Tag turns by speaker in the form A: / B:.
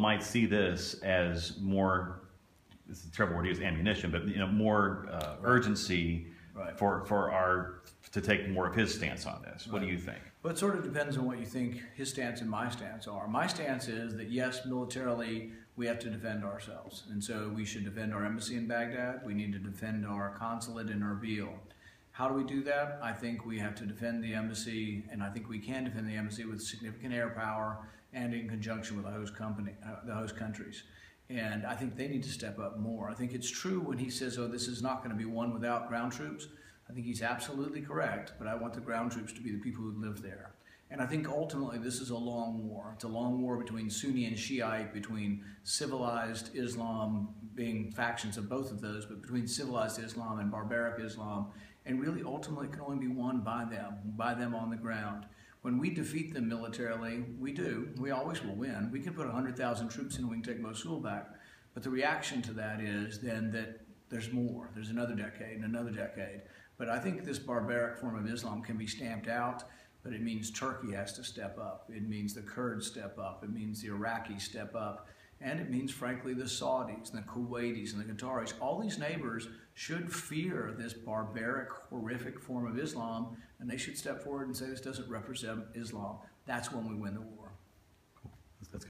A: might see this as more, this is a terrible word to use, ammunition, but more urgency to take more of his stance on this. What do you think?
B: Well, it sort of depends on what you think his stance and my stance are. My stance is that yes, militarily we have to defend ourselves, and so we should defend our embassy in Baghdad. We need to defend our consulate in Erbil. How do we do that? I think we have to defend the embassy, and I think we can defend the embassy with significant air power and in conjunction with the host countries. And I think they need to step up more. I think it's true when he says, oh, this is not going to be won without ground troops. I think he's absolutely correct, but I want the ground troops to be the people who live there. And I think ultimately this is a long war. It's a long war between Sunni and Shiite, between civilized Islam, being factions of both of those, but between civilized Islam and barbaric Islam. And really ultimately it can only be won by them on the ground. When we defeat them militarily, we always will win. We can put 100,000 troops in and we can take Mosul back. But the reaction to that is then that there's more. There's another decade and another decade. But I think this barbaric form of Islam can be stamped out, but it means Turkey has to step up. It means the Kurds step up. It means the Iraqis step up. And it means, frankly, the Saudis and the Kuwaitis and the Qataris. All these neighbors should fear this barbaric, horrific form of Islam, and they should step forward and say this doesn't represent Islam. That's when we win the war.